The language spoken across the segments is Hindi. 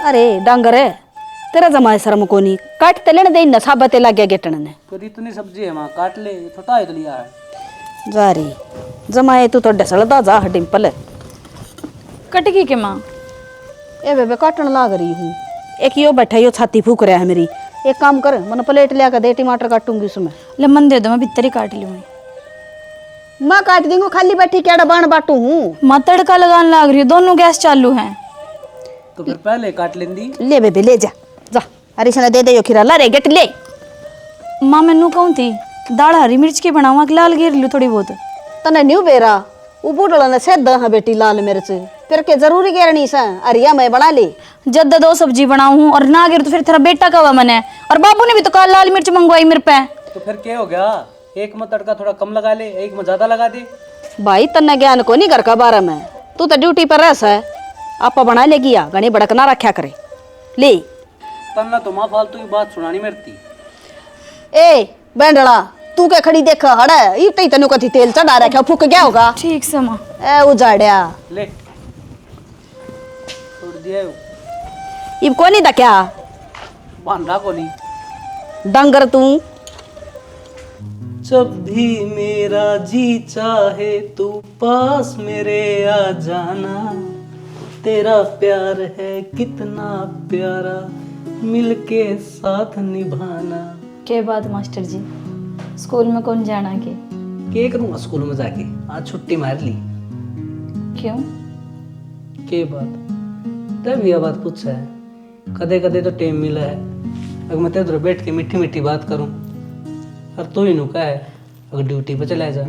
अरे डांगर है तेरा जमाए शर्म को नहीं काट ते लेने दे न साबते लग गया गेटन ने। पर इतनी सब्जी है माँ काट ले छोटा है तो लिया है। जा रही जमाए तू तो डसलदा जा डिम्पल कटगी के माँ ए बेबे काटन लाग रही हूँ। एक यो बैठा यो छाती फूक रहा है मेरी। एक काम कर मन प्लेट लिया कर दे टमाटर काटूंगी उसमें। लेमन दे दो मैं भीतर ही काट लूँगी। मैं काट दूंगी खाली बैठी क्या बाण बाटू हूँ। माँ तड़का लगाने लाग रही है दोनों गैस चालू हैं। तो फिर पहले काट लेंदी। ले बेबे ले जा जा अरे सना दे दे यो खीरा ला रे गेट ले। माँ मैनू कहूँ थी दाल हरी मिर्च की बनाऊँ कि लाल घेर लूँ थोड़ी बहुत। तने न्यू बेरा वो बूढ़ा ने सेद है बेटी लाल मिर्च फिर के जरूरी घेरनी सा अरिया मैं बना ली। जब दो सब्जी बनाऊँ और ना गिर तो फिर तेरा बेटा का मन है और बाबू ने भी तो कल लाल मिर्च मंगवाई मेरे पे। तो फिर क्या हो गया एक में तड़का थोड़ा कम लगा ले एक में ज्यादा लगा दे। भाई तन्ने ज्ञान को नहीं घर का बारे में तू तो ड्यूटी पर रह है आपा बना लेगी या घनी बड़क ना रखा करे ले। तन्ना तो माँ फालतू की बात सुनानी मेरती। ए बैंडड़ा तू के खड़ी देख हड़ा इतनी तनु कथी तेल चढ़ा रखा फूक गया होगा। ठीक से माँ ए उजाड़िया ले छोड़ दिया इब को नहीं था क्या बांधा को नहीं डंगर तू। जब भी मेरा जी चाहे तू पास मेरे आ जाना तेरा प्यार है कितना प्यारा मिलके साथ निभाना। के बात मास्टर जी स्कूल में कौन जाना के करूँगा स्कूल में जाके आज छुट्टी मार ली। क्यों के बात तब यह बात पूछा है कदे कदे तो टाइम मिला है अगर मैं तेरे बैठ के मीठी मीठी बात करूं और तू ही नुका है अगर ड्यूटी पे चला जा।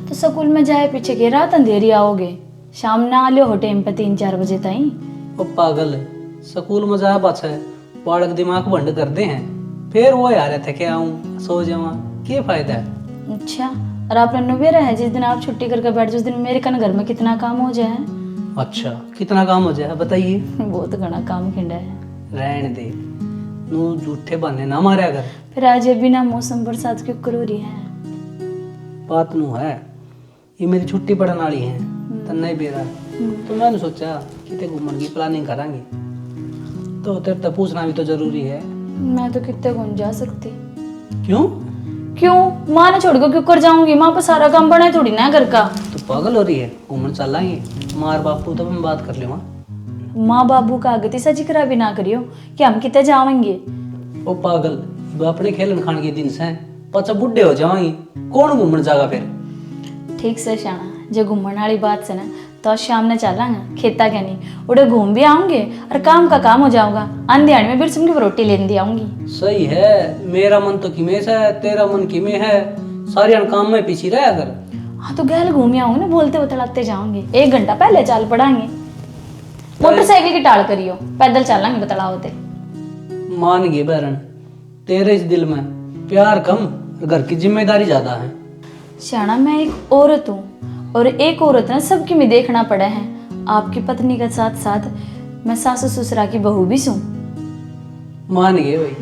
तो स्कूल में जाए पीछे के रात अंधेरी आओगे शाम ना आ लियो हो टाइम पे 3-4 बजे ताई। ओ पागल स्कूल में जा पाछा है बालक दिमाग बंद कर दे हैं फिर वो यार थे के आऊं सो जावा क्या फायदा है। अच्छा और आप नवेरा है जिस दिन आप छुट्टी करके बैठ जाओ उस दिन मेरे कन घर में कितना काम हो जाए। अच्छा कितना काम हो जाए बताइए। बहुत घना काम खिंडा है। रहने दे नू झूठे बहाने ना मारा कर। फिर आज ये बिना मौसम बरसात क्यों करो रही है। बात नू है ये मेरी छुट्टी पड़ने वाली है तो नहीं बेरा तो मैंने सोचा कितने घूमने की प्लानिंग करांगे तो तेरे तक पूछना भी तो जरूरी है। मैं तो कितने घूम जा सकती। क्यों क्यों माँ ने छोड़ क्यों कर जाऊंगी माँ पर सारा काम बना है थोड़ी ना घर का। तो पागल हो रही है घूमने चलेंगे मार बापू तो मैं बात कर ले। माँ बाबू का आगे तीसरा जिक्र भी ना करियो कि हम कितने जाएंगे। ओ पागल वो अपने खेलन खान के दिन से पचा बुढ़े हो जाएंगे कौन घूमने जाएगा फिर। ठीक से शाना जो घूमने वाली बात से ना तो शाम ने चलेंगे खेता के नहीं उड़े घूम भी आऊंगे और काम का काम हो जाऊंगा अंधेरे में बिरसम की रोटी लेने आऊंगी। सही है मेरा मन तो किमे से है तेरा मन किमे है सारे काम में पीछे रहा अगर। हाँ तो गैल घूम आऊंगे ना बोलते बतलाते जाओगे 1 घंटा पहले चाल पड़ाएंगे मोटरसाइकिल की टाल करियो पैदल चलेंगे बतला होते। मान गए बहरन तेरे इस दिल में प्यार कम घर की जिम्मेदारी ज्यादा है। शाना मैं एक औरत हूँ और एक औरत ना सबकी में देखना पड़ा है। आपकी पत्नी के साथ साथ मैं सासू ससुरा की बहू भी सूं। मान गए भाई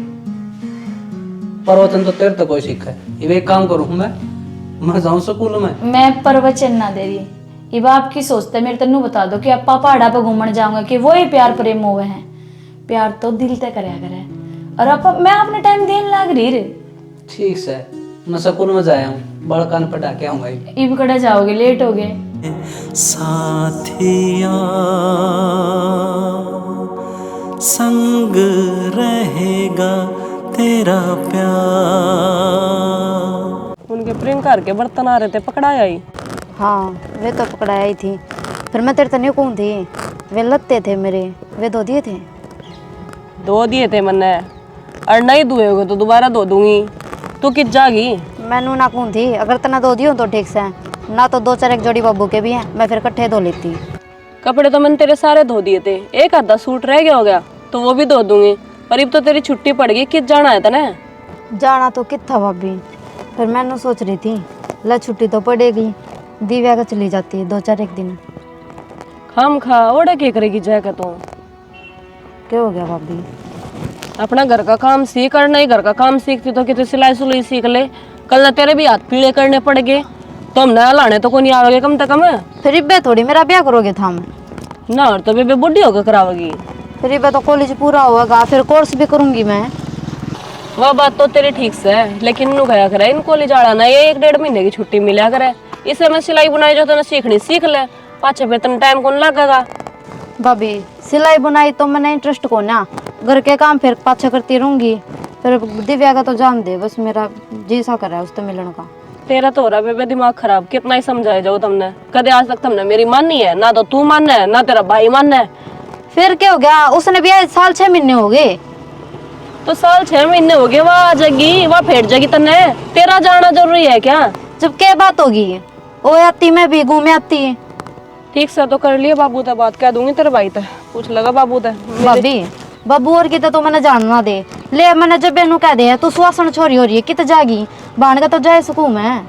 प्रवचन तो तेरे तो कोई सीखा है ये एक काम करूँ मैं जाऊँ स्कूल में। मैं प्रवचन ना दे रही ये आपकी सोचते मेरे तन्नू बता दो कि आपा पहाड़ा पे घूमने जाऊंगा कि वो ही प्यार प्रेम हुए हैं। प्यार तो दिल तक कराया करे और आप मैं अपने टाइम देने लाग रही रे। ठीक से मैं स्कूल में जाया हूँ बड़ कान पटा के आऊंगा। इब कड़ा जाओगे लेट हो गए। साथिया संग रहेगा तेरा प्यार। उनके प्रेम घर के बर्तन आ रहे थे पकड़ाया ही। हाँ वे तो पकड़ाया ही थी फिर मैं तेरे तने कौन थी वे लत्ते थे मेरे वे धो दिए थे। धो दिए थे मैंने और नहीं धोए होगे तो दोबारा धो दूंगी तू किस जागी। मैनू ना कौन थी अगर तना धो दियो तो ठीक से ना तो 2-4 एक जोड़ी बाबू के भी हैं मैं फिर इकट्ठे धो लेती। कपड़े तो मैंने तेरे सारे धो दिए थे एक आधा सूट रह गया हो गया तो वो भी धो दूंगी पर अब तो तेरी छुट्टी पड़ गई किस जाना है तने। जाना तो कित था भाभी फिर मैनू सोच रही थी ला छुट्टी तो पड़ेगी दिव्या का चली जाती है 2-4 एक दिन। खाम खा ओड़ा क्या करेगी जाएगा तू। क्या हो गया भाभी अपना घर का काम सीख और नहीं घर का काम सीखती तो कितनी सिलाई सुलाई सीख ले कल ना तेरे भी हाथ पीले करने पड़ गए तो हम नया लाने तो कोई नहीं आवेगे कम से कम। फिर इब्बे थोड़ी मेरा ब्याह करोगे था मैं ना और तो बेबे बुढ़ी होकर करावेगी। फिर ये तो कॉलेज पूरा होगा, फिर कोर्स भी करूंगी मैं। वह बात तो तेरी ठीक से है, लेकिन नु गया करे इन कॉलेज आड़ा ना, ये 1-1.5 महीने की छुट्टी मिला करे। इसे मैं सिलाई बुनाई जो तने सीखनी सीख ले, पाछे फिर तने टाइम कौन लगेगा। भाभी सिलाई बुनाई तो मैंने इंटरेस्ट को ना, घर के काम फिर पाछा करती रहूंगी। फिर दिव्या का तो जान दे, बस मेरा जी सा कर रहा है उससे मिलने का। तेरा तो हो रहा बेबे दिमाग खराब, कितना ही समझाया जाओ तुमने, कदे आज तक तुमने मेरी मानी है ना, तो तू मानना है ना तेरा भाई मानना है। फिर क्या हो गया, उसने भी आज साल 6 महीने हो गए। तो साल 6 महीने हो गए, वह आ जाएगी, वह फेट जाएगी तन्ने, तेरा जाना जरूरी है क्या। जब क्या बात होगी, वो आती मैं भी घूमे आती। ठीक से तो कर लिया बाबू तक बात, कह दूंगी तेरे भाई तक, पूछ लगा बाबू तक। भाभी बाबू और किते तो मैंने जानना दे ले, मैंने जब बेनू कह दे तू सुहासन छोरी हो रही है कित जागी बाण का तो जाए सकूं मैं।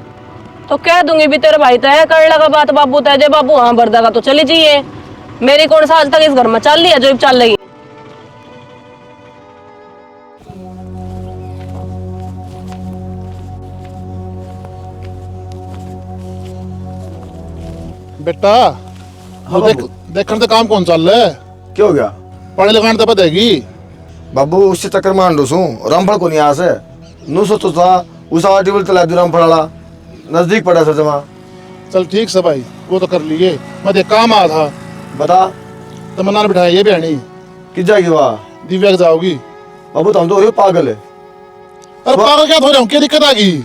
तो कह दूंगी भी तेरे भाई तय कर लगा बात बाबू तय, जे बाबू हाँ भर देगा तो चली जाइए। मेरी कौन सा आज तक इस घर में चल लिया जो चल रही। बेटा वो देखने तो काम कौन चल रहा है? क्या हो गया पढ़े लिखाने तो पतेगी बाबू, उससे चक्कर मान लो रामफल को नहीं आ से नु सोचो था उस आर्टिकल चला दी रामफल वाला नजदीक पड़ा सर जमा। चल ठीक से भाई, वो तो कर लिए। मैं देख काम आया था, बता तमन्ना ने बिठाया ये बहनी किस जाएगी वहाँ। दिव्या के जाओगी। बाबू तुम तो हो पागल है। अरे पागल क्या हो रहा हूँ, क्या दिक्कत आ गई?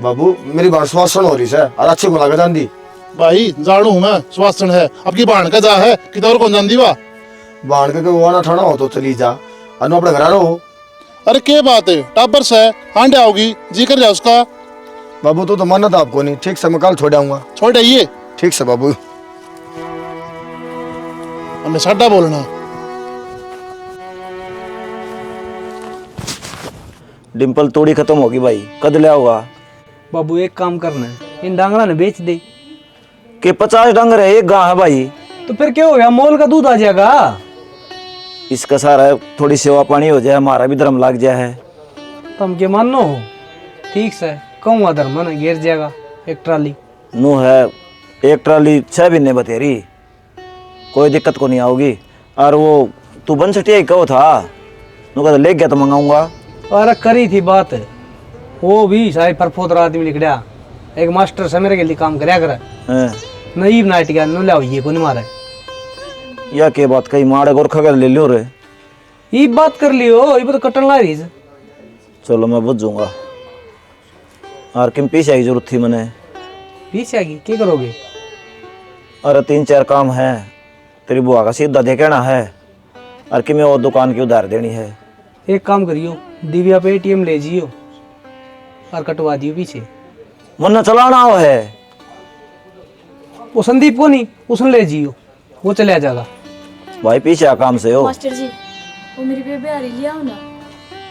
बाबू मेरी बात सुवासन हो रही है और अच्छी को लगा जान दी। भाई जानू हूँ मैं, सुवासन है अब की बाण का जा है कि और कौन जान दी वाह। बाण के वो आना ठाना हो तो चली जा, अनु अपने घर रहो। अरे क्या बात है, टाबर से हांडे आओगी जी कर जा उसका। बाबू तो मानना था आपको नहीं, ठीक से मैं कल छोड़ आऊंगा। छोड़ आइए ठीक से बाबू। हमें साडा बोलना। डिम्पल तोड़ी खत्म होगी भाई, कद ले होगा। बाबू एक काम करना है, इन डांगरा ने बेच दे। के 50 डंगर है, एक गाय है भाई। तो फिर क्या हो गया, मोल का दूध आ जाएगा। इसका सारा थोड़ी सेवा पानी हो जाए, हमारा भी धर्म लग जाए है। तुम के मानो हो ठीक से कहूँगा धर्म ना गिर जाएगा। एक ट्राली नू है, एक ट्राली 6 महीने बतेरी, कोई दिक्कत को नहीं आओगी। और वो तू बन सटिया कहो था, नू कहता ले गया तो मंगाऊंगा। अरे करी थी बात, वो भी शायद परफोदर आदमी लिख रहा, एक मास्टर से मेरे के लिए काम करया करे। नईब नाइट गया नु लाओ ये को नहीं मारे। या के बात कही मारे गोरखा कर ले लियो रे। ये बात कर लियो, ये तो कटन ला रही है। चलो मैं बुझ जाऊंगा। और किम पीछे आई जरूरत थी मैंने। पीछे आगी क्या करोगे? अरे 3-4 काम है, तेरी बुआ का सीधा दे कहना है, और कि मैं और दुकान की उधार देनी है। एक काम करियो, दिव्या पे ATM ले जियो और कटवा दियो पीछे। मन चलाना हो है वो संदीप को नहीं, उसने ले जियो, वो चले जाएगा। भाई पीछे आ काम से हो। मास्टर जी वो मेरी बेबे आ रही, लिया हो ना।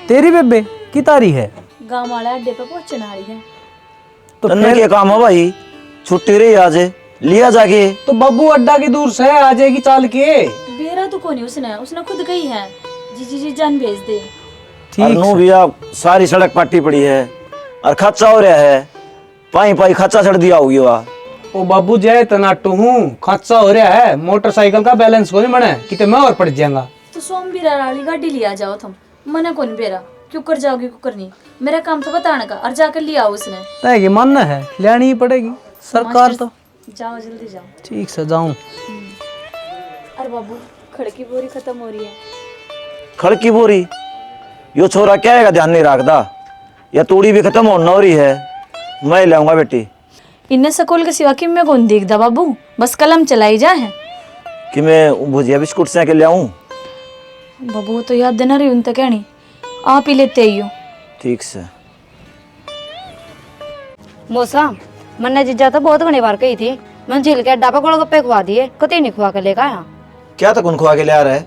तेरी बेबे की तारी है? गांव वाला अड्डे पे पहुंचने आ रही है। तो तन्ने क्या काम है भाई, छुट्टी रही आज, लिया जाके। तो बब्बू अड्डा की दूर से आ जाएगी चाल के। बेरा तो कोनी उसने, उसने खुद गई है। जी जान भेज दे। और नू भैया सारी सड़क पट्टी पड़ी है और खर्चा हो रहा है, पाई खर्चा चढ़ दिया होगी वहाँ। ओ बाबू जय तनाटू हूँ, खर्चा हो रहा है, मोटरसाइकिल का बैलेंस को नहीं बने कितने मैं और पड़ जाऊंगा। तो सोम बीरा वाली गाड़ी लिया जाओ तुम, मना कौन बेरा क्यों कर जाओगे, क्यों करनी, मेरा काम तो बताने का, और जाकर लिया उसने। तय कि मानना है, लेनी ही पड़ेगी सरकार तो। जाओ जल्दी जाओ। ठीक से जाऊं। अरे बाबू खड़की बोरी खत्म हो रही है। खड़की बोरी, यो छोरा क्या है ध्यान नहीं रखता, या तूड़ी भी खत्म होना हो रही है, मैं लाऊंगा बेटी। इन्हें स्कूल के सिवा कि मैं कौन देखता बाबू, बस कलम चलाई जा है। कि मैं भुजिया बिस्कुट से के ले आऊं? बाबू तो याद देना रही उन तक कहनी, आप ही लेते आइयो। ठीक से। मौसा मैंने जीजा तो बहुत घनी बार कही थी, मैं झील के अड्डा पे गोलगप्पे खुआ दिए, कति नहीं खुआ के लेकर आया। क्या तक उनको आगे ले आ रहा है?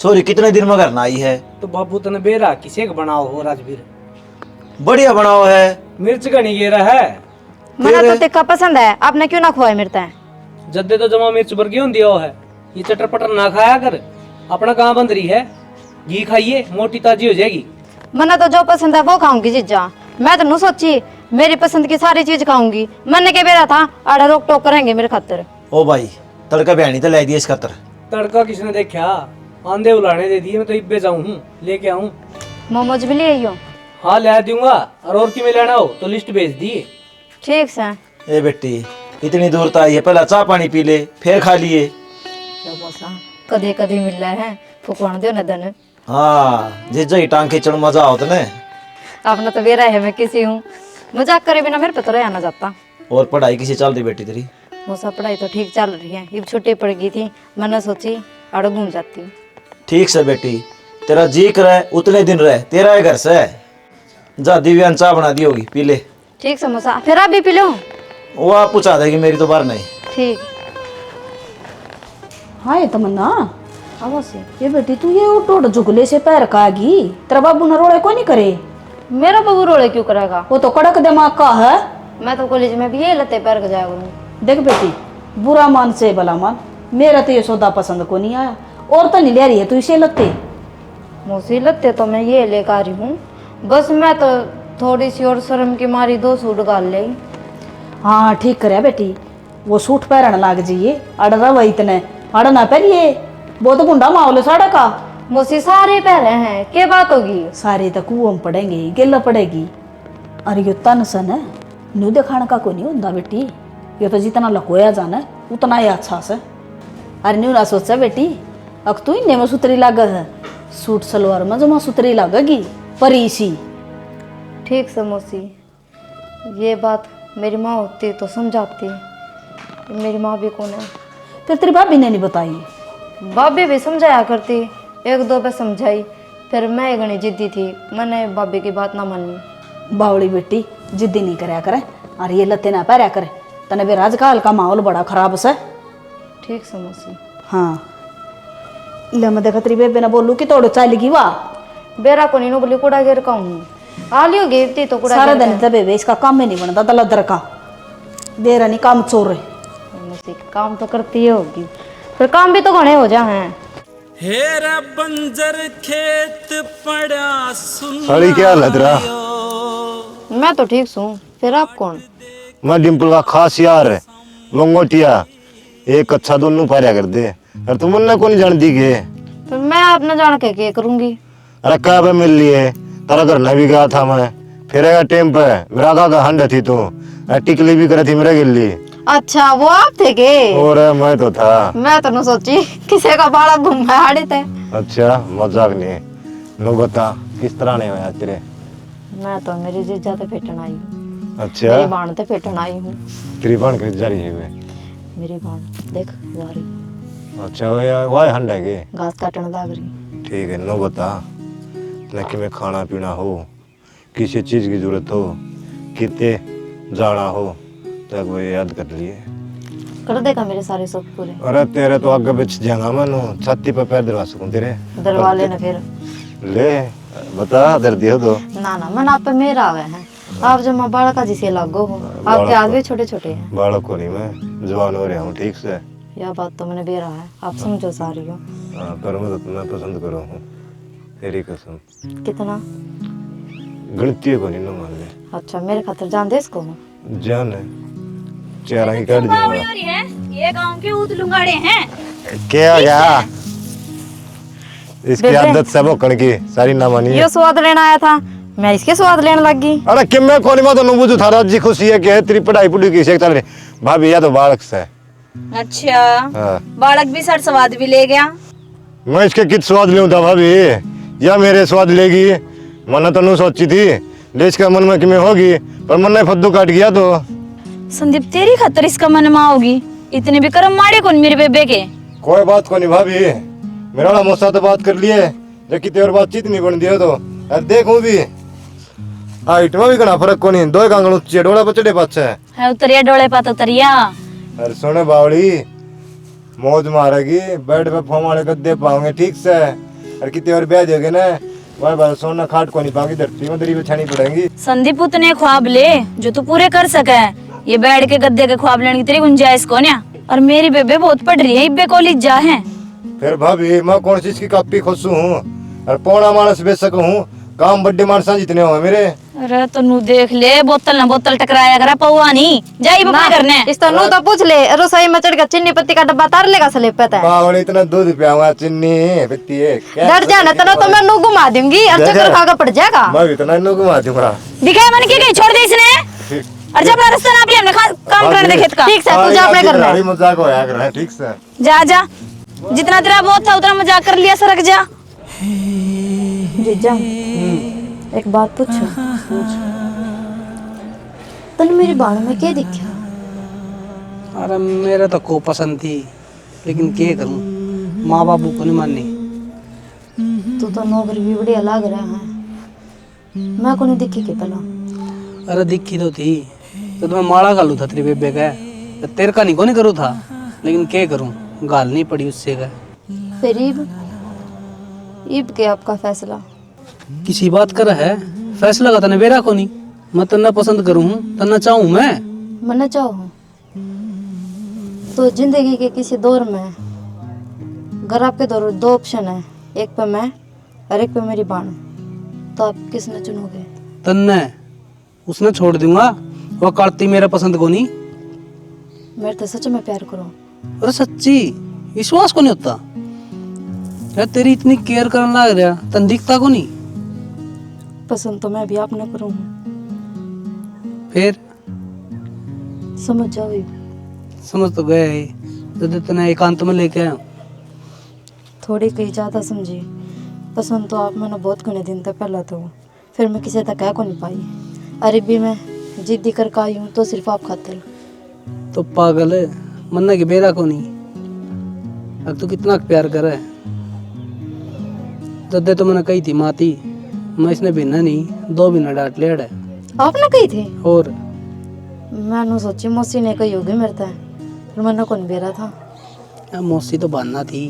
छोरी कितने दिन में घर ना आई है? तो बाबू तने बेरा किसे का बनाओ हो राजवीर? बढ़िया बनाओ है, मिर्च का नहीं गेरा है। मना तो तिक्का पसंद है, आपने क्यों ना खुआ मिलता है? जद्दे तो जमा मिर्च भर क्यों दिया है, ये चटर पटर ना खाया कर, अपना कहाँ बंद रही है, घी खाइए मोटी ताजी हो जाएगी। मना तो जो पसंद है वो खाऊंगी जीजा, मैं तो नहीं सोची मेरी पसंद की सारी चीज खाऊंगी। मैंने क्या बेरा था आड़ा रोक टोक करेंगे मेरे खातिर। ओ भाई तड़का बहनी तो लाई दी इस खातर। तड़का किसने देखा, आंधे बुलाने दे दिए, मैं तो इब्बे जाऊं हूँ, लेके आऊं। मोमोज भी ले आइयो। हाँ ले दूंगा, और की में लेना हो तो लिस्ट भेज दिए। ठीक से। ए बेटी इतनी दूर तो आई है, पहला चाय पानी पी ले फिर खा लिए। कदे कदे मिल रहा है फुकवान दो न दन। हाँ जिज्जा ही टांग खींचण मजा आओ तने। अपना तो बेरा है, मैं किसी हूँ मजाक करे बिना मेरे पे तो रहना जाता। और पढ़ाई किसी चल रही बेटी तेरी? वो सब पढ़ाई तो ठीक चल रही है, अब छुट्टी पड़ गई थी, मैंने सोची आड़ो घूम जाती हूँ। ठीक से बेटी, तेरा जी करे उतने दिन रहे, तेरा है घर से। जा दिव्यान चाय बना दी होगी, पी ले। ठीक समोसा, फिर आप भी पी लो। वो आप पूछा देगी, मेरी तो बार नहीं। ठीक। हाँ ये तमन्ना, अब से ये बेटी तू ये टोट जुगले से पैर कागी, तेरा बाबू न रोड़े को नहीं करे? मेरा बबू रोड़े क्यों करेगा? वो तो कड़क दिमाग का है। मैं तो कॉलेज में भी ये लते पैर का जाया करूँ। देख बेटी, बुरा मान से भला मान, मेरा तो ये सौदा पसंद को नहीं आया, और तो नहीं ले रही है तू इसे लगते। मुझसे लगते तो मैं ये लेकर आ रही हूँ, बस मैं तो थोड़ी सी और शर्म की मारी 2 सूट गाल ले। हाँ ठीक करे बेटी, वो सूट पहरन लाग जाइए, अड़ रहा इतने अड़ ना पहनिए, वो तो गुंडा माहौल साड़ा का। मुझसे सारे पहरे हैं, क्या बात होगी? सारे तो कुओं में पड़ेंगे, गिल्ला पड़ेगी। अरे यो तन सन है, न्यू दिखाने का कोई नहीं होता बेटी, ये तो जितना लकोया जाना उतना ही अच्छा से। अरे न्यू ना सोचा बेटी, अब तू इन्ने में सुतरी लागत है, सूट सलवार में जमा सुतरी लागेगी परी सी। ठीक से मौसी, ये बात मेरी माँ होती तो समझाती, मेरी माँ भी कौन है? फिर तेरी भाभी ने नहीं बताई? भाभी भी समझाया करती, 1-2 बार समझाई, फिर मैं घनी जिद्दी थी, मैंने भाभी की बात ना मानी। बावड़ी बेटी जिद्दी नहीं करया करे, और ये लत्ते ना पैरया करे, तने भी आजकल का माहौल बड़ा खराब से। ठीक से मौसी। हाँ ले मैं देखा तेरी बेबे ने बोलू कि तोड़ चलेगी वाह। बेरा को नहीं बोली कुड़ा गिर का हूँ, आ लियो गिरती तो कुड़ा सारा दिन बेबे इसका काम ही नहीं बनता, दलदर का बेरा नहीं काम चोर रहे। मौसी काम तो करती होगी, फिर काम भी तो घने हो जा हैं। हेरा बंजर खेत पड़ा सुन। साड़ी क्या हाल है तेरा? मैं तो ठीक हूँ, फिर आप कौन? मैं डिम्पल का खास यार है, लंगोटिया, एक अच्छा दोनों पाया कर दे, और तुम मन को नहीं जान दी के। फिर मैं आप न जान के करूँगी? अरे कब मिल लिए, तारा घर न भी गया था मैं, फिर टाइम पे मेरा का हंड थी तू, टिकली भी करी थी मेरे गिल्ली। अच्छा वो आप थे के? और मैं तो था। मैं तो न सोची किसी का बाड़ा घूम हाड़े थे। अच्छा मजाक नहीं, नो बता किस तरह नहीं होया तेरे? मैं तो मेरी जीजा ते फेटन आई हूँ। अच्छा मेरी बाण ते फेटन आई हूँ। तेरी बाण किस जा रही है वे? मेरी बाण देख जा रही। अच्छा वो यार वाह हंड है के? घास काटने लाग रही। ठीक है, नो बता न कि मैं खाना पीना हो, किसी चीज की जरूरत हो, कितने जाना हो, तक वो याद कर लिए। कर देगा मेरे सारे शौक पूरे। अरे तेरे तो आगे बिछ जाऊंगा मैं, छाती पे पैर दरवा सकूं तेरे। दरवा लेना फिर। ले बता दर्दी हो तो। ना ना मन आप पे मेरा आवे हैं, आप जब माँ बालक का जिसे लागो हो, आपके हाथ भी छोटे छोटे हैं। बालक को नहीं, मैं जवान हो रहा हूँ ठीक से। यह बात तो मैंने बेरा है, आप समझो सारी हो। हाँ पर मैं पसंद करो हूँ, तेरी कसम। कितना? गणितीय को नहीं मान ले। अच्छा मेरे खातिर जान दे इसको? जान है, चेहरा ही काट दूंगा। ये गांव के ऊत लुंगाड़े हैं। क्या गया इसकी आदत सब होकण की सारी ना मानी। ये स्वाद लेना आया था, मैं इसके स्वाद लेने लग गई। अरे कि मैं कोनी बात नु बुझू थारा जी खुशी है कि तेरी पढ़ाई पुढ़ी की से चल रही भाभी, या तो बालक से। अच्छा हाँ। बालक भी सर स्वाद भी ले गया। मैं इसके कित स्वाद लूं था भाभी, या मेरे स्वाद लेगी? मन तो नु सोची थी देश का मन में कि मैं होगी, पर मन ने फद्दू काट गया। तो संदीप तेरी खातर इसका मन माँ होगी, इतने भी कर्म मारे कौन मेरे बेबे के। कोई बात को नहीं भाभी, मेरा वाला मुझसे तो बात कर लिए, जबकि तेरे बातचीत नहीं बन दिया। तो अब देखूं भी हाइट में भी घना फर्क को नहीं, 2 आंगल ऊंचे डोला पचड़े पाछे है उतरिया डोले पात उतरिया। अरे सुने बावड़ी, मौज मारेगी, बेड पे फोम वाले गद्दे पाओगे ठीक से, और कितने और ब्याह देगे ना भाई भाई, सोना खाट को नहीं पाएगी, धरती में दरी बिछानी पड़ेगी। संदीप उतने ख्वाब ले जो तू पूरे कर सके, ये बैठ के गद्दे के ख्वाब लेने की तेरी गुंजाइश कौन है? और मेरी बेबे बहुत पढ़ रही है, इब्बे कॉलेज जा है। फिर भाभी मैं कौन सी इसकी कापी खुश हूँ, और पौना मानस बेच सकूँ, काम बड्डे मानसा जितने हो मेरे। अरे तनु देख ले, बोतल ना बोतल टकराया करा पौआ नहीं जाई बपा करने। इस तनु तो पूछ ले, रसोई में चढ़ कर चीनी पत्ती का डब्बा तार लेगा सलेब पे। बावली इतना दूध पियाऊंगा चीनी पत्ती है डर जाना तनु तो मैं नू घुमा दूंगी और चक्कर खा कर पड़ जाएगा। मैं भी इतना नू घुमा दूंगा। दिखाया मैंने क्या कही, छोड़ दे इसने। और जब रास्ता ना हमने काम करने दे खेत का। ठीक से तू जा अपने घर में। मजाक होया कर रहा है, ठीक से जा जा, जितना तेरा बहुत था उतना मजाक कर लिया, सरक जा। जीजा एक बात पूछो, तन मेरी बाण में क्या दिखा? अरे मेरा तो को पसंद थी, लेकिन क्या करूं, माँ बाबू को नहीं माननी। तू तो नौकरी भी बढ़िया लग रहा है, मैं को नहीं दिखी के पहला। अरे दिखी तो थी, तो मैं माड़ा गालू था तेरे बेबे का, तो तेरे का नहीं को नहीं करूँ था, लेकिन क्या करूं, गाल नहीं पड़ी उससे का। फिर ईब के आपका फैसला? किसी बात कर है फैसला का तने बेरा को नहीं, मैं तन्ना पसंद करूं हूं, तन्ना चाहूं मैं चाहूँ तो जिंदगी के किसी दौर में अगर आपके दौर में 2 ऑप्शन है, एक पे मैं और एक पे मेरी बाण, तो आप किसने चुनोगे? तन्ने उसने छोड़ दूंगा, वो करती मेरा पसंद को नहीं। मेरे तो सच में प्यार करो। अरे सच्ची विश्वास को नहीं होता यार, तेरी इतनी केयर करने लग रहा, तन दिखता को नहीं। पसंद तो मैं भी आपने करूँ, फिर समझ जाओ। समझ तो गए, तो तने एकांत में लेके आया। थोड़ी कहीं ज़्यादा समझी, पसंद तो आप मैंने बहुत घने दिन तक पहला तो, फिर मैं किसी तक कह को नहीं पाई। अरे भी मैं जिद्दी कर आई हूँ तो सिर्फ आप खातिर। तो पागल है, मन्ना की बेरा को नहीं। अब तू कितना प्यार कर है, दद्दे तो मैंने कही थी माती, मैं इसने बिना नहीं 2 बिना डांट लेड़ है। आपने कही थी? और मैंने सोची मौसी ने कही होगी मेरे तय, फिर मैंने कौन बेरा था। यार मौसी तो बनना थी।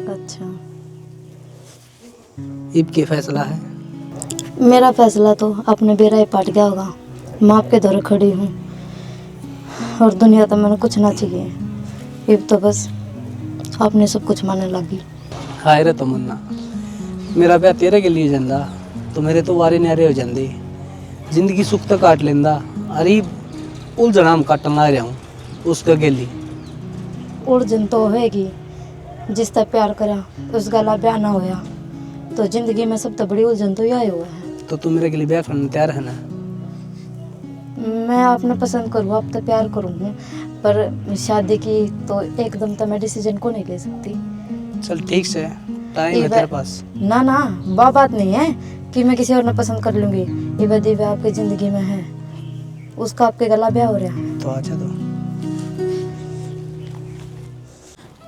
अच्छा इब के फैसला है? मेरा फैसला तो अपने बेरा ही पाट गया होगा। मैं आपके दौरे खड़ी हूँ और दुनिया तो मैंने कुछ ना चाहिए, इब तो बस आपने सब कुछ मानने लगी। हाय रे तमन्ना, मेरा ब्याह तेरे के लिए जंदा, तो मेरे तो वारे न्यारे हो जाते, जिंदगी सुख तो काट लेंदा। अरे उलझना हम काटन ला रहा हूँ उसका गेली। उलझन तो होएगी, जिस तक प्यार करा उस गला ब्याह ना होया, तो जिंदगी में सब तो बड़ी उलझन तो यही हुआ है। तो तू मेरे के लिए ब्याह करने तैयार है ना? मैं आपने पसंद करूँ, आप तो प्यार करूँगी, पर शादी की तो एकदम तो मैं डिसीजन को नहीं ले सकती। चल ठीक से, टाइम है तेरे पास। ना ना, वो बात नहीं है कि मैं किसी और ने पसंद कर लूंगी। ये बदी ब्याह आपकी जिंदगी में है, उसका आपके गला ब्याह हो रहा है। तो अच्छा तो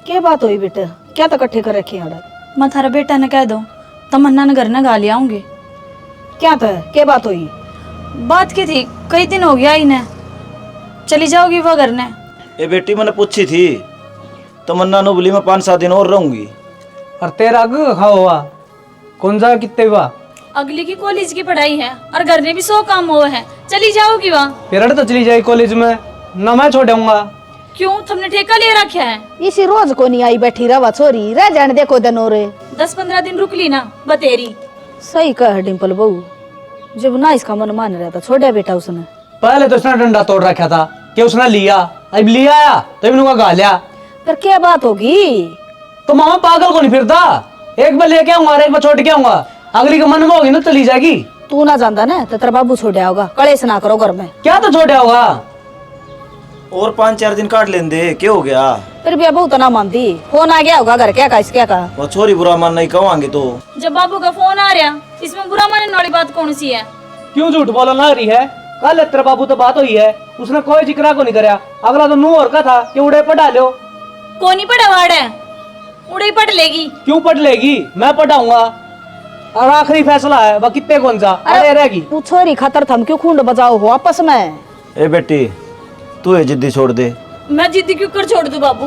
क्या बात हुई बेटा, क्या तो इकट्ठे कर रखे हैं? मैं थारा बेटा ने कह दो, तमन्ना ने घर ने गा लिया आऊंगी। क्या था, क्या बात हुई? बात की थी, कई दिन हो गया इन्हें, चली जाओगी वो घर ने? ये बेटी मैंने पूछी थी, तमन्ना ने बोली मैं 5-7 दिन और रहूंगी। और तेरा आगे खाओ हुआ कौन जा कितने हुआ? अगली की कॉलेज की पढ़ाई है और घर में भी 100 काम हुए हैं, चली जाओगी वहाँ? फिर तो चली जाए कॉलेज में ना, मैं छोड़ूंगा। क्यों, तुमने ठेका ले रखा है? इसी रोज को नहीं आई बैठी रवा छोरी, रह जाने देखो दिन और 10-15 दिन रुक ली ना बतेरी। सही कह डिम्पल बहू, जब ना इसका मन मान रहा था छोड़ा बेटा उसने। पहले तो उसने डंडा तोड़ रखा था कि उसने लिया, अब लिया आया तो इन्होंने गा लिया। पर क्या बात होगी? तो मामा पागल को नहीं फिरता, एक बार लेके आऊंगा, एक बार छोड़ के आऊंगा, अगली के मन में होगी ना चली जाएगी। तू ना जानता ना तो तेरा बाबू छोड़ा होगा, कलेश ना करो घर में। क्या तो छोड़ा होगा? और 5-4 दिन काट लेंदे, क्या हो गया? फिर भी अब तो ना मानती, फोन आ गया होगा घर, क्या का क्या का? वो छोरी बुरा मान नहीं कहेंगे तो। जब बाबू का फोन आ रहा, इसमें बुरा मानने वाली बात कौन सी है? क्यों झूठ बोलना ना रही है? कल तेरा बाबू तो बात हुई है, उसने कोई जिक्र को नहीं कराया, अगला तो नू और का था कि उड़े पढ़ा लो। कौन नहीं पढ़ा वाड़ है, उड़े पढ़ लेगी। क्यों पढ़ लेगी, मैं पढ़ाऊंगा, और आखिरी फैसला है वह कितने कौन सा अरे रहेगी। तू छोरी खातर थम क्यों खूंड बजाओ हो आपस में? ए बेटी तू ये जिद्दी छोड़ दे। मैं जिद्दी क्यों कर छोड़ दूं बाबू,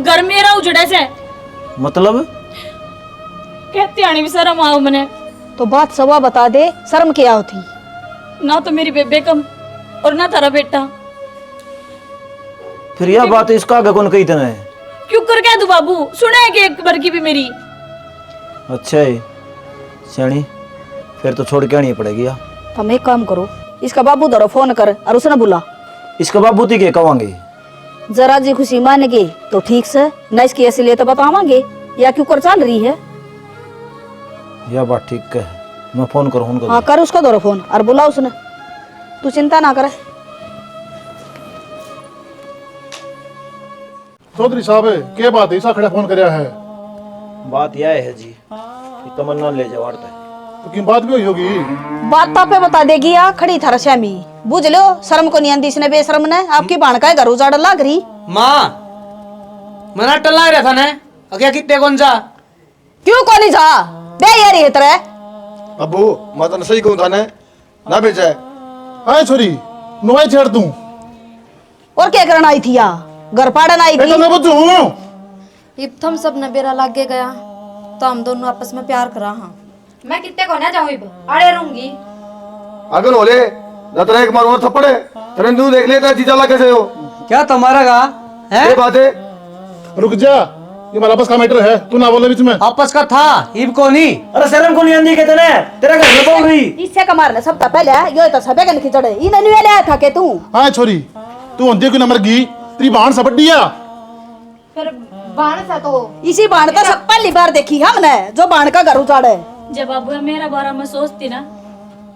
घर मेरा उजड़ा से। मतलब कहते आने भी शर्म आओ मने। तो बात सवा बता दे, शर्म क्या होती? ना तो मेरी बेबे कम और ना तारा बेटा। फिर यह बात इसका आगे कौन कही तने? क्यों कर क्या दूं बाबू, सुना है कि एक बार की भी मेरी। अच्छा है सियाणी, फिर तो छोड़ के आनी पड़ेगी। तुम एक काम करो, इसका बाबू दरो फोन कर और उसने बुला। इसका बाबू थी के कहेंगे जरा जी खुशी मान गई तो ठीक से, न इसकी असलियत तो बतावांगे या क्यों कर चल रही है। यह बात ठीक है, मैं फोन करूँ उनको। हाँ कर उसको दरो फोन और बुला उसने, तू चिंता ना करे। चौधरी साहब क्या बात है, ऐसा खड़ा फोन करया है? बात यह है जी कि तमन्ना ले जाओ है तो की बात भी हुई होगी। बात तो पे बता देगी या खड़ी थारा श्यामी, बुझ लो शर्म को नहीं आंदी इसने बेशरम ने, आपकी बाण का घर उजाड़ लाग रही। माँ मना टल्ला रहा था ने अगे कितने कौन जा क्यों कोनी जा बे यार ये तरह। अबू मैं तो सही कहूँ था ने ना बेचा है। हाँ छोरी नुआई छेड़ तू और क्या करना आई थी या घर पाड़न आई बेटा थी। मैं बच्चू हूँ। इब थम सब न बेरा लागे गया तो हम दोनों आपस में प्यार करा। हाँ मैं कितने को ना जाऊँ इब अड़े रहूंगी। अगर होले न तेरा एक मार और थप्पड़े तेरे तू देख लेता जीजा ला कैसे हो। क्या तुम्हारा का है ये बात है। रुक जा, ये हमारा आपस का मैटर है, तू ना बोले बीच में। आपस का था इब को नहीं। अरे शर्म को नहीं आंदी कहते ना, तेरा घर में बोल रही। इससे का मारने सब पहले यो तो सबे कन खिचड़े इन नहीं आया था के तू। हाँ छोरी तू अंधे क्यों नंबर गी, तेरी बाण सबडिया। फिर बाण सा तो इसी बाण तो सब पहली बार देखी हमने जो बाण का घर उजाड़े। जब बाबू मेरा बारे में सोचती ना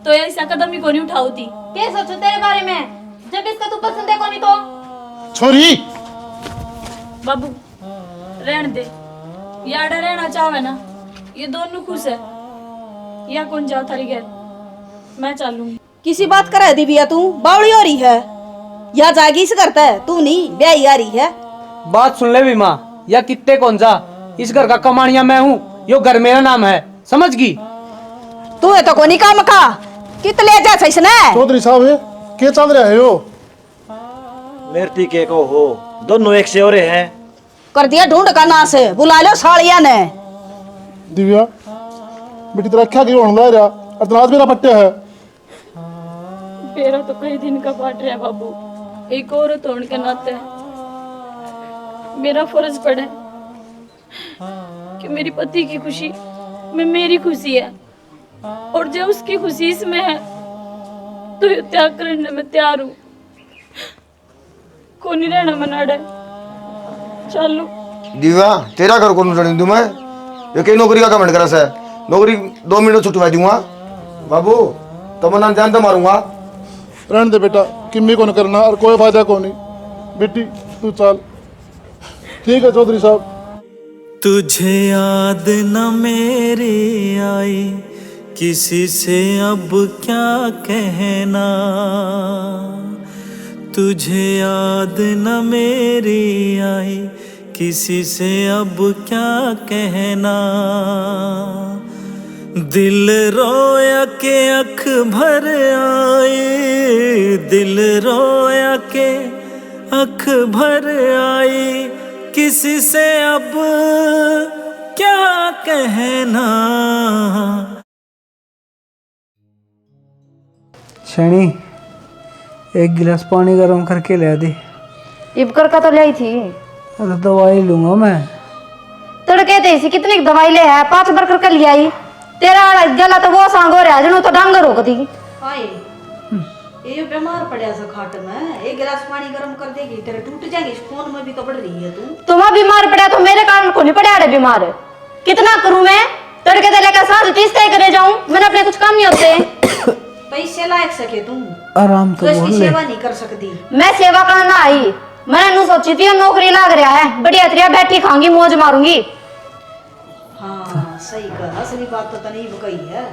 तो ऐसा कदम ही को नहीं उठाती। क्या सोचो तेरे बारे में जब इसका तू पसंद है कोनी तो। छोरी बाबू रहने दे, याडा रहना चाहे ना, ये दोनों खुश है या कौन जाओ थारी घर, मैं चलूंगी। किसी बात करे दिव्या तू बावड़ी हो रही है या जागी से करता है तू नहीं ब्याही आ रही है। बात सुन ले भी माँ, या कितने कौन जा, इस घर का कमानिया मैं हूँ, यो घर मेरा नाम है, समझ गई। तू है तो कोनी काम का कितने जा इसने। चौधरी साहब क्या चल रहा है यो? मेरती के को हो, दोनों एक से और हैं। कर दिया ढूंढ का ना से बुला लो सालिया ने। दिव्या बेटी तेरा क्या क्यों होने लगा और तनाज मेरा पट्टे है। मेरा तो कई दिन का पाट रहा है बाबू, एक औरत होने के नाते मेरा फर्ज पड़ा है कि मेरी पति की खुशी में मेरी खुशी है, और जब उसकी खुशी इसमें है तो ये त्याग करने में तैयार हूँ। को नहीं रहना मनाड़ा, चलो। दिव्या तेरा घर कौन जाने दूं मैं, ये कई नौकरी का कमेंट करा से नौकरी 2 मिनट छुटवा दूंगा। बाबू तमन्ना जान तो मारूंगा। रहने दे बेटा, किम्मी को न करना और कोई फायदा को नहीं। बेटी तू चल। ठीक है चौधरी साहब। तुझे याद न मेरी आई, किसी से अब क्या कहना। तुझे याद न मेरी आई, किसी से अब क्या कहना। दिल रोया के अख भर आई, दिल रोया के अख भर आई, किसी से अब क्या कहना। शनी एक गिलास पानी गर्म करके ले दे। इब कर का तो लाई थी। अरे दवाई लूंगा मैं। तड़के थे इसी कितनी दवाई ले है 5 बरकर कर लिया ही। तेरा गला तो वो सांगो रहा जनो तो डांगर हो गई। हाय ये बीमार पड़या सा खाट में, एक गिलास पानी गर्म कर देगी तेरे टूट जाएगी। इस फोन में भी तो बढ़ रही है तू। तुम बीमार पड़ा तो मेरे कारण को नहीं पड़ा रे बीमार। कितना करूं मैं, तड़के से लेकर सांझ 30 तय करे जाऊं, मैंने अपने कुछ काम नहीं होते। पैसे लायक सके तू, आराम तो इसकी बोल ले। सेवा नहीं कर सकती। मैं सेवा करना आई, मैंने नु सोची थी नौकरी लाग रहा है, बढ़िया तरिया बैठी खाऊंगी मौज मारूंगी। हाँ सही कर, असली बात तो तनी कही है।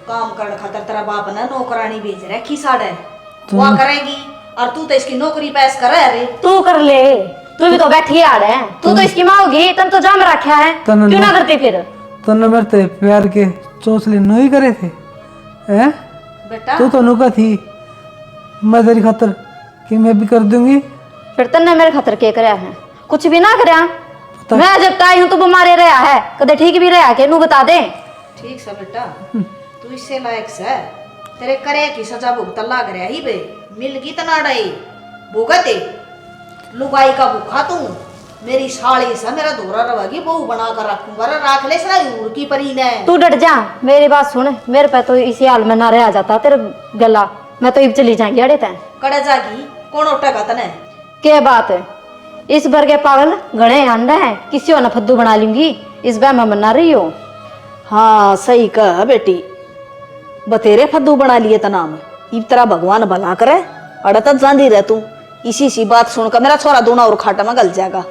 काम करने खातर तेरा बाप ने नौकरानी भेज रखी साड़े, वो करेगी और तू तो इसकी नौकरी पैस कर रे। तू कर ले, तू भी तो बैठी आ रहा है, तू तो इसकी माँ होगी, तन तो जाम रखा है, क्यों ना करती फिर। तन्ने मेरे ते प्यार के चौसले नहीं करे थे हैं? बेटा तू तो नुका थी, मैं तेरी खातर कि मैं भी कर दूंगी। फिर तन्ने मेरे खातर के कराया है, कुछ भी ना कराया। मैं जब आई हूँ तो बीमार रहा है, कदे ठीक भी रहा के नू बता दे। ठीक से बेटा, तू इससे लायक से, तेरे करे की सजा भुगत लाग रहा ही बे। मिल गई तना डई भुगते लुगाई का भूखा तू, मेरी साली सा मेरा धोरा रवागी बहू बना कर रखूंगा राख ले सरा यूर की परी ने। तू डट जा, मेरी बात सुन, मेरे पे तो इसी हाल में ना रह जाता तेरे गला, मैं तो इब चली जाएंगी अड़े तैन। कड़े जागी कौन उठेगा तने? क्या बात है, इस भर के पागल घड़े अंडा है, किसी और न फद्दू बना लूंगी, इस बार मैं मना रही हो। हाँ सही कह बेटी, बतेरे फद्दू बना लिए तनाम, इब तरह भगवान भला करे, अड़त जांदी रह तू, इसी सी बात सुनकर मेरा छोरा दोना और खाटा में गल जाएगा।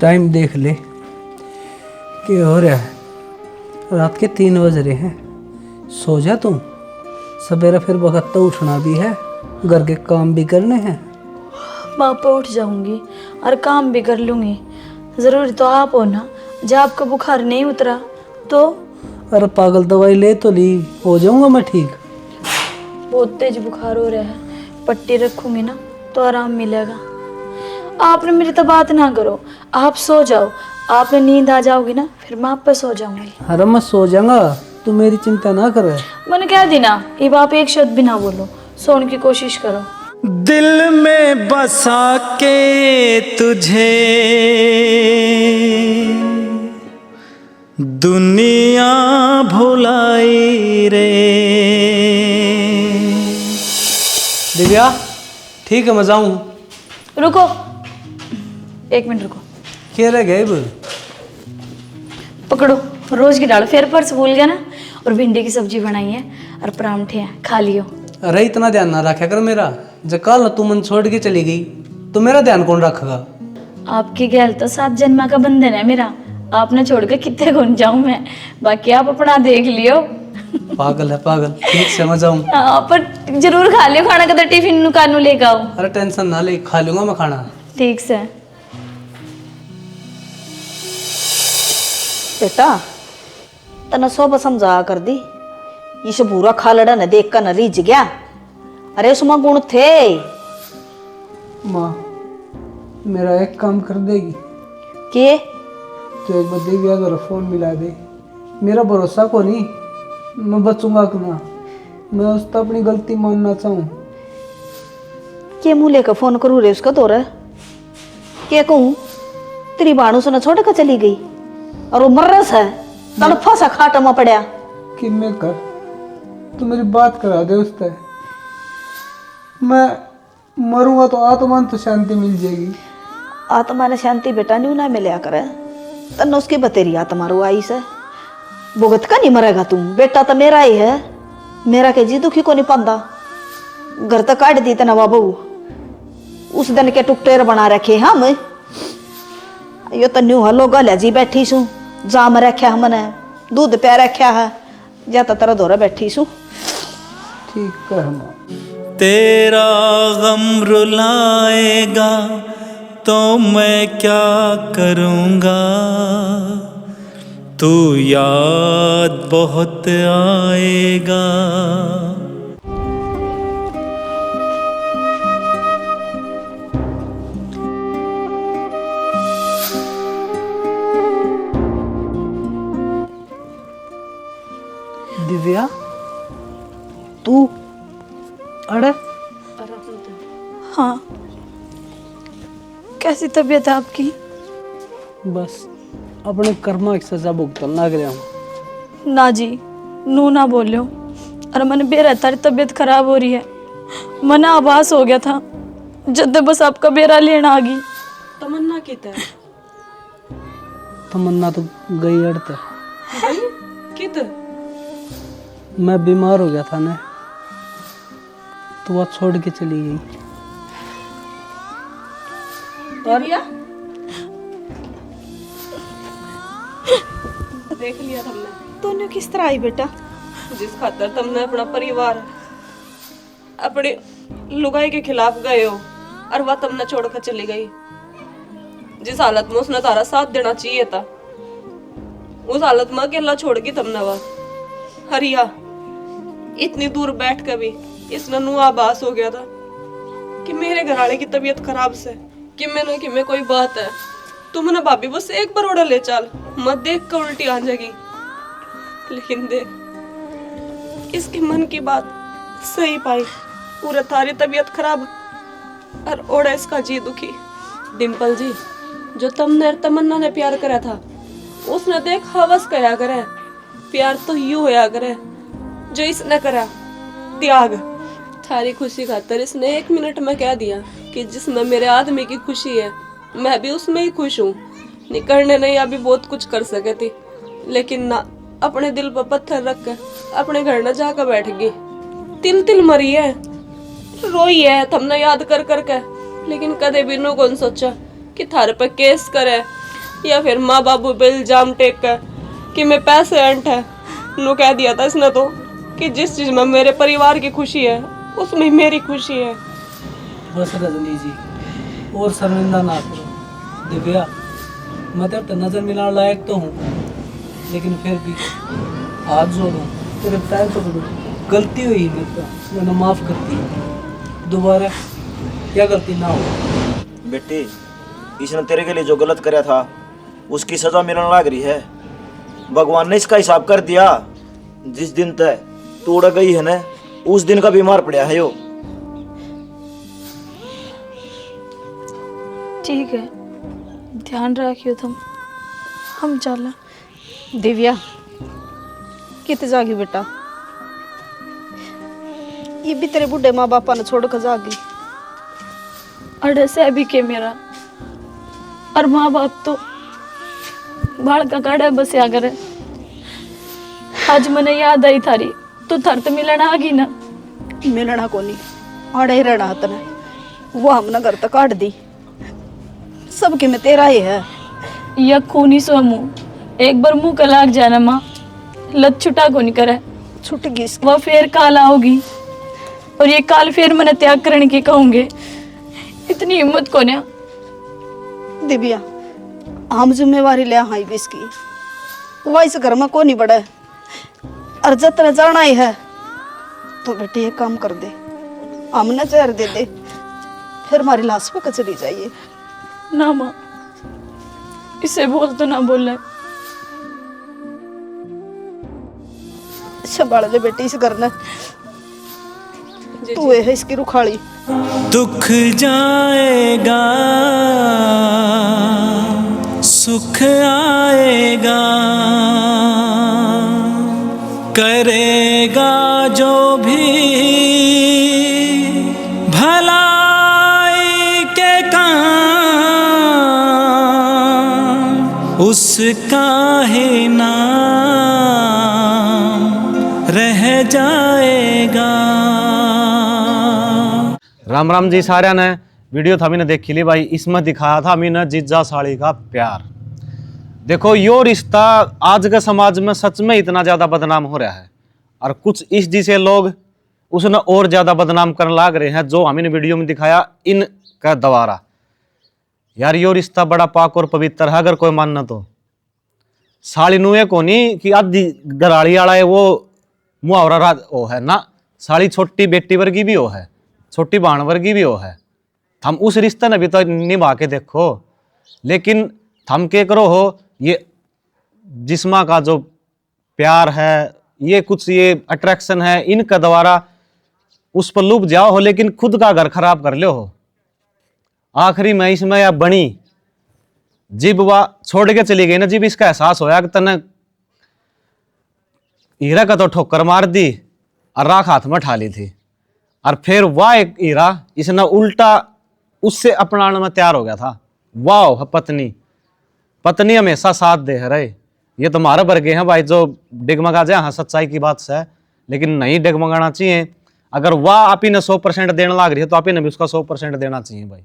टाइम देख ले कि हो रहा है, रात के 3 बज रहे हैं, सो जा तू, सवेरा फिर वक्त तो उठना भी है, घर के काम भी करने हैं। माँ पे उठ जाऊंगी और काम भी कर लूंगी, जरूरी तो आप हो ना, जब आपका बुखार नहीं उतरा तो? अरे पागल, दवाई ले तो ली, हो जाऊंगा मैं ठीक। बहुत तेज बुखार हो रहा है, पट्टी रखूंगी ना तो आराम मिलेगा। आपने मेरी तो बात ना करो, आप सो जाओ, आपने नींद आ जाओगी ना फिर मैं आप पे सो जाऊंगी। अरे मैं सो जाऊंगा, तू मेरी चिंता ना कर। मैंने कह दी ना, अब आप एक शब्द भी ना बोलो, सोने की कोशिश करो। दिल में बसा के तुझे दुनिया भुलाई रे। दिव्या ठीक है, मैं जाऊं। रुको, 1 मिनट रुको। क्या रह गए? पकड़ो रोज की दाल, फिर पर्स भूल गया ना, और भिंडी की सब्जी बनाई है और परांठे हैं, खा लियो। अरे इतना ध्यान ना रखा कर मेरा, जब कल तू मन छोड़ के चली गई तो मेरा ध्यान कौन रखेगा? आपकी गैल तो 7 जन्मा का बंधन है मेरा, आपने छोड़ के कितने गुण जाऊं मैं, बाकी आप अपना देख लियो। पागल है पागल, ठीक से मैं जाऊं। हाँ, पर जरूर खा लियो खाना, कदर टिफिन नुकानू लेके आओ। अरे टेंशन ना ले, खा लूंगा मैं खाना। ठीक से। बेटा तना सोब समझा कर दी, इस भूरा खालड़ा ने देख कर न रिझ गया। अरे उसमें गुण थे। माँ मेरा एक काम कर देगी? के तो एक बार दिव्या जरा फोन मिला दे, मेरा भरोसा को नहीं, मैं बचूंगा कि ना, मैं उसका अपनी गलती मानना चाहूँ। के मुँह लेकर फोन करूँ रे उसका तोरा? के कहूँ तेरी बाणू से न छोड़ कर चली गई और वो मर्रस है, तड़फा सा खाटा में पड़ा। कि मैं कर, तू मेरी बात करा दे उससे, मैं मरूंगा तो आत्मा तो शांति मिल जाएगी। आत्मा ने शांति बेटा न्यू ना मिलया करे, तन उसकी बतेरी आत्मा रो आई से भुगत का नहीं मरेगा तू। बेटा तो मेरा ही है, मेरा के जी दुखी को नहीं पांदा, घर तक काट दी तना बाबू, उस दिन के टुकटेर बना रखे हम। यो तो न्यू हलो गल जी बैठी सू, जाम रखा हमने, दूध प्या रखा है, या तो तेरा दौरा बैठी सू। ठीक है माँ। तेरा गम रुलाएगा तो मैं क्या करूँगा, तू याद बहुत आएगा। दिव्या तू? अरे हाँ, कैसी तबीयत है आपकी? बस अपने कर्मा की सजा भुगतन लग रहा हूँ। ना जी, नू ना बोलो, अरे मैंने बेरा तारी तबीयत खराब हो रही है, मन आभास हो गया था जब बस आपका बेरा लेना आ गई। तमन्ना किधर? तमन्ना तो गई अड़ते। किधर? मैं बीमार हो गया था ना, तो वह छोड़ के चली गई। देख लिया तुमने? तूने किस तरह आई बेटा? जिस खातर तुमने अपना परिवार अपनी लुगाई के खिलाफ गए हो और वह तुमने छोड़कर चली गई, जिस हालत में उसने तारा साथ देना चाहिए था, उस हालत में अकेला छोड़ के तुमने वह हरिया इतनी दूर बैठ कर भी इसने नु आभास हो गया था कि मेरे घरवाले की तबीयत खराब से कि मैं कोई बात है, तुम ना भाभी बस एक बार ऑर्डर ले चल, मत देख कर उल्टी आ जाएगी। लेकिन देख, इसके मन की बात सही पाई, पूरा थारी तबीयत खराब और ओड़ा इसका जी दुखी। डिम्पल जी, जो तुमने और तमन्ना ने प्यार करा था, उसने देख हवस कया करे। प्यार तो यूं होया करे जो इसने करा, त्याग। थारी खुशी खातर इसने 1 मिनट में कह दिया कि जिसमें मेरे आदमी की खुशी है मैं भी उसमें ही खुश हूँ। निकलने नहीं अभी बहुत कुछ कर सके थी, लेकिन ना, अपने दिल पर पत्थर रख कर अपने घर न जाकर बैठ गई। तिल तिल मरी है, रोई है तुमने याद कर कर के, लेकिन कदे भी नो कौन सोचा कि थारे पर केस करे या फिर माँ बाबू पे इल्जाम टेक कर कि मैं पैसे अंट है। नो कह दिया था इसने तो कि जिस चीज में मेरे परिवार की खुशी है उसमें मेरी खुशी है। बस रजनी जी, और शर्मिंदा ना करो। दिव्या, मैं तेरे नजर मिलाने लायक तो हूँ, लेकिन फिर भी हाथ जोड़ूं, तेरे पैर पकड़ूं, गलती हुई मेरे से, मैंने माफ कर दी, दोबारा क्या गलती ना हो। बेटी, इसने तेरे के लिए जो गलत कराया था उसकी सजा मिलने लग रही है। भगवान ने इसका हिसाब कर दिया। जिस दिन तक तू उड़ गई है ना, उस दिन का बीमार पड़ा है यो। ठीक है, ध्यान रखियो तुम, हम चला। दिव्या, कित जागी बेटा? ये भी तेरे बुढ़े माँ बापा ने छोड़ कर जागी। अड़े से अभी के मेरा और माँ बाप तो बाल का काड़ा बस या करे। आज मने याद आई थारी, तो थर तो मिलना आ गई ना। मिलना को नहीं, आड़े ही रहना तने। वो हमने घर तक काट दी, सबके में तेरा ही है। या खूनी सो मुँह एक बार मुंह का लाग जाना माँ, लत छुटा को नहीं करे, छुट गई। वह फिर काल आओगी और ये काल फिर मैंने त्याग करने की कहूंगे। इतनी हिम्मत को ना। दिव्या, हम जिम्मेवारी ले हाँ भी इसकी। वह इस घर में को नहीं बड़ा है, और जतने जाना ही है तो बेटे ये काम कर दे, हमने जहर दे दे, फिर हमारी लाश पे कचरी जाइए। ना माँ, इसे बोल तो ना बोले। संभाल ले बेटी इस घर ने, तू है इसकी रुखाड़ी। दुख जाएगा सुख आएगा, करेगा जो भी भलाई के काम, उसका ही नाम रह जाएगा। राम राम जी साਰਿਆਂ ने। वीडियो था मैंने देखी ली भाई, इसमें दिखाया था मैंने जीजा साली का प्यार। देखो यो रिश्ता आज के समाज में सच में इतना ज्यादा बदनाम हो रहा है, और कुछ इस जैसे लोग उसने और ज्यादा बदनाम करने लग रहे हैं, जो हमने वीडियो में दिखाया इनका द्वारा। यार यो रिश्ता बड़ा पाक और पवित्र है, अगर कोई मानना तो। साली नुए को नहीं कि आधी गराड़ी वाला है वो मुहावरा वो है ना, साली छोटी बेटी वर्गी भी हो है, छोटी बहन वर्गी भी हो है। हम उस रिश्ते ने भी तो निभा के देखो। लेकिन हम के करो हो, ये जिस्मा का जो प्यार है, ये कुछ ये अट्रैक्शन है, इनका द्वारा उस पर लुभ जाओ हो, लेकिन खुद का घर खराब कर लो हो। आखिरी में इसमें या बनी जिब वह छोड़ के चली गई ना, जिब इसका एहसास होया कि तने हीरा का तो ठोकर मार दी और राख हाथ में ठा ली थी, और फिर वह एक हीरा इसने उल्टा उससे अपनाने में तैयार हो गया था। वाह, पत्नी पत्नी हमेशा साथ दे रहे। ये तो हमारे वर्गे हैं भाई, जो डिगमगा जाए हाँ सच्चाई की बात से, लेकिन नहीं डिगमगाना चाहिए। अगर वह आप ही ने 100% देने लग रही है तो आप ही ने भी उसका 100% देना चाहिए भाई।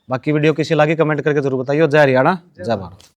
बाकी वीडियो कैसी लगी कमेंट करके जरूर बताइए। जय हरियाणा, जय भारत।